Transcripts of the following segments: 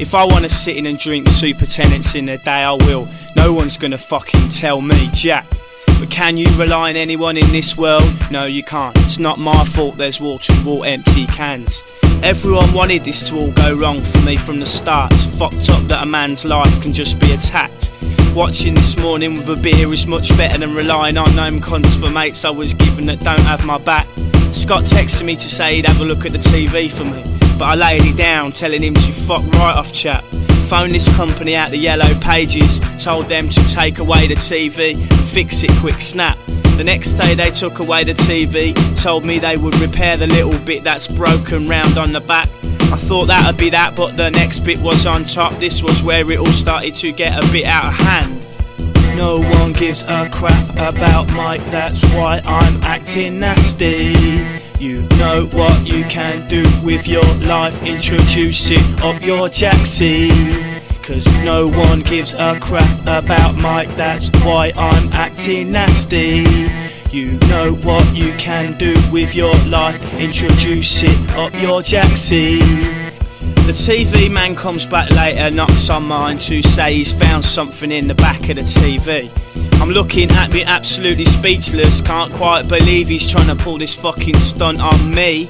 If I wanna sit in and drink super tenants in the day, I will. No one's gonna fucking tell me jack. But can you rely on anyone in this world? No, you can't. It's not my fault there's wall to wall empty cans. Everyone wanted this to all go wrong for me from the start. It's fucked up that a man's life can just be attacked. Watching this morning with a beer is much better than relying on them cunts for mates I was given that don't have my back. Scott texted me to say he'd have a look at the TV for me, but I laid it down, telling him to fuck right off, chap. Phoned this company out the yellow pages, told them to take away the TV and fix it quick snap. The next day they took away the TV, told me they would repair the little bit that's broken round on the back. I thought that'd be that, but the next bit was on top. This was where it all started to get a bit out of hand. No one gives a crap about Mike, that's why I'm acting nasty. You know what you can do with your life, introduce it up your jacksie. Cause no one gives a crap about Mike, that's why I'm acting nasty. You know what you can do with your life, introduce it up your jacksie. The TV man comes back later, knocks on mine to say he's found something in the back of the TV. I'm looking at me absolutely speechless, can't quite believe he's trying to pull this fucking stunt on me.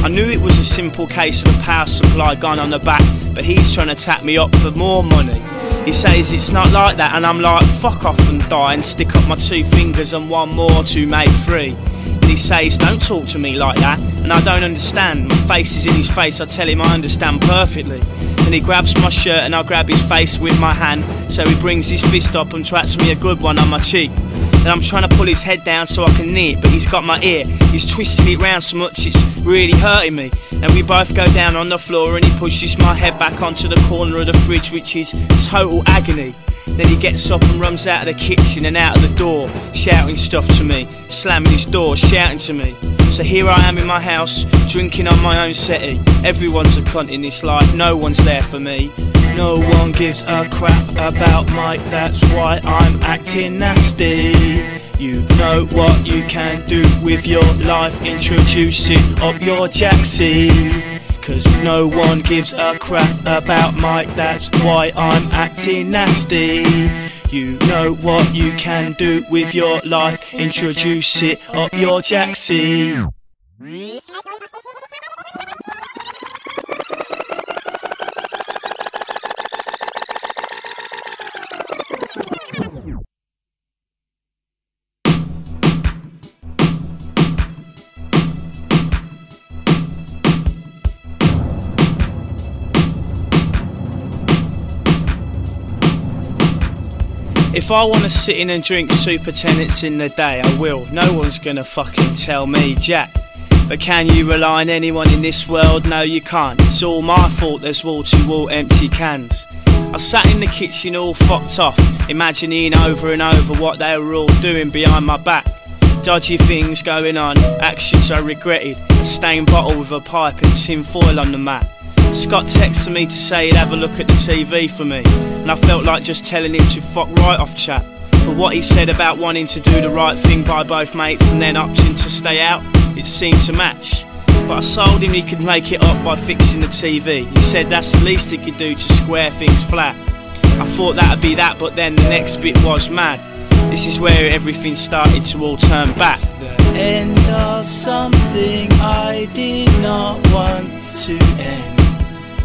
I knew it was a simple case of the power supply gone on the back, but he's trying to tap me up for more money. He says it's not like that, and I'm like, fuck off and die and stick up my 2 fingers and one more to make 3. And he says, don't talk to me like that, and I don't understand. My face is in his face, I tell him I understand perfectly. And he grabs my shirt and I grab his face with my hand, so he brings his fist up and twats me a good one on my cheek. And I'm trying to pull his head down so I can knee it, but he's got my ear. He's twisting it round so much it's really hurting me. And we both go down on the floor and he pushes my head back onto the corner of the fridge, which is total agony. Then he gets up and runs out of the kitchen and out of the door, shouting stuff to me, slamming his door, shouting to me. So here I am in my house, drinking on my own settee. Everyone's a cunt in this life, no one's there for me. No one gives a crap about Mike, that's why I'm acting nasty. You know what you can do with your life, introduce it up your jacksie. Cause no one gives a crap about Mike, that's why I'm acting nasty. You know what you can do with your life, introduce it up your jacksie. If I wanna sit in and drink super tenants in the day, I will. No one's gonna fucking tell me jack. But can you rely on anyone in this world? No, you can't. It's all my fault there's wall to wall empty cans. I sat in the kitchen all fucked off, imagining over and over what they were all doing behind my back. Dodgy things going on, actions I regretted. A stained bottle with a pipe and tin foil on the mat. Scott texted me to say he'd have a look at the TV for me, and I felt like just telling him to fuck right off, chap. But what he said about wanting to do the right thing by both mates and then opting to stay out, it seemed to match. But I told him he could make it up by fixing the TV. He said that's the least he could do to square things flat. I thought that'd be that, but then the next bit was mad. This is where everything started to all turn back. It's the end of something I did not want to end.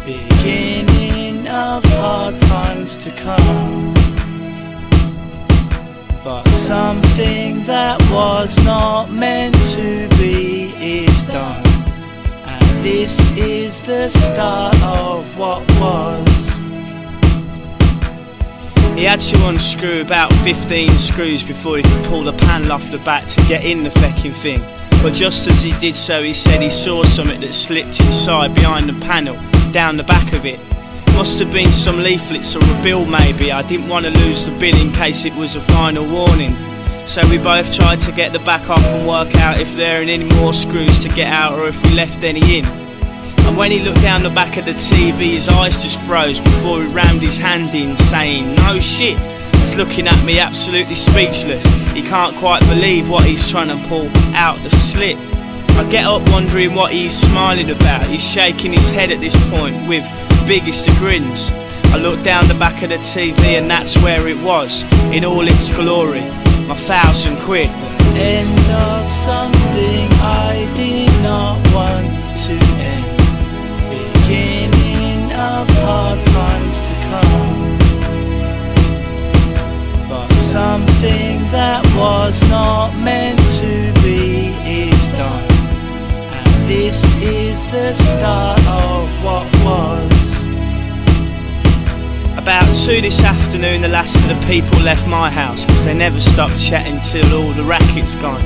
Beginning of hard times to come. But something that was not meant to be is done, and this is the start of what was. He had to unscrew about 15 screws before he could pull the panel off the back to get in the fecking thing. But just as he did so, he said he saw something that slipped inside behind the panel, down the back of it. Must have been some leaflets or a bill maybe. I didn't want to lose the bill in case it was a final warning. So we both tried to get the back off and work out if there are any more screws to get out or if we left any in. And when he looked down the back of the TV, his eyes just froze before he rammed his hand in, saying, "No shit." He's looking at me absolutely speechless. He can't quite believe what he's trying to pull out the slit. I get up wondering what he's smiling about. He's shaking his head at this point with the biggest of grins. I looked down the back of the TV and that's where it was, in all its glory, my £1,000. End of something I did not want to end. Beginning of hard times to come. But something that was not meant to be is done. And this is the start of what was. About 2 this afternoon, the last of the people left my house, cause they never stopped chatting till all the racket's gone.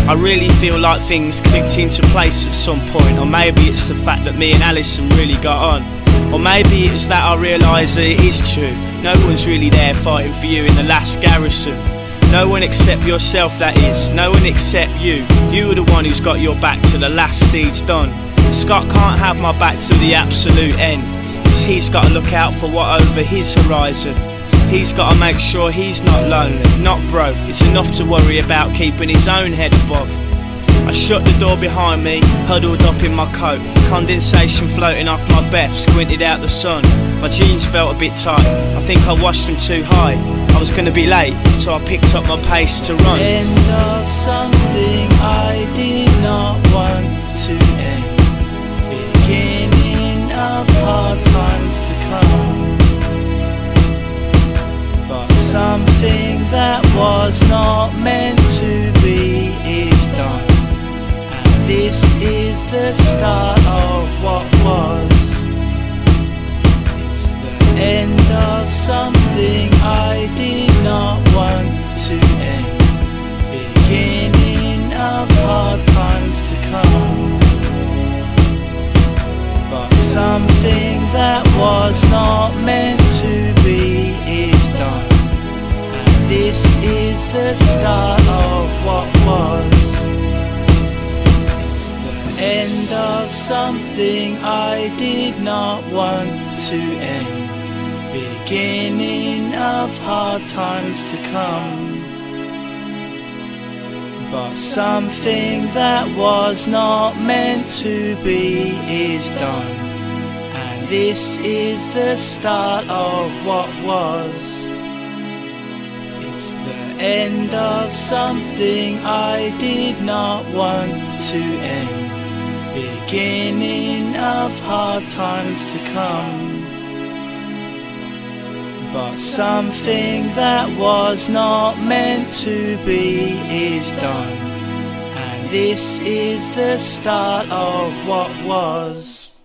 I really feel like things clicked into place at some point, or maybe it's the fact that me and Alison really got on. Or maybe it's that I realise that it is true, no one's really there fighting for you in the last garrison. No one except yourself, that is, no one except you. You are the one who's got your back to the last deed's done. Scott can't have my back to the absolute end. He's got to look out for what over his horizon. He's got to make sure he's not lonely, not broke. It's enough to worry about keeping his own head above. I shut the door behind me, huddled up in my coat, condensation floating off my beth, squinted out the sun. My jeans felt a bit tight, I think I washed them too high. I was going to be late, so I picked up my pace to run. End of something I did not want to end. Beginning of hard times to come. But something that was not meant to be is done. And this is the start of what was. It's the end of something I did not want to end. Beginning of hard times to come. But something that was not meant to be is done. And this is the start of what was. It's the end of something I did not want to end. Beginning of hard times to come. But something that was not meant to be is done. And this is the start of what was. It's the end of something I did not want to end. Beginning of hard times to come. But something that was not meant to be is done. And this is the start of what was.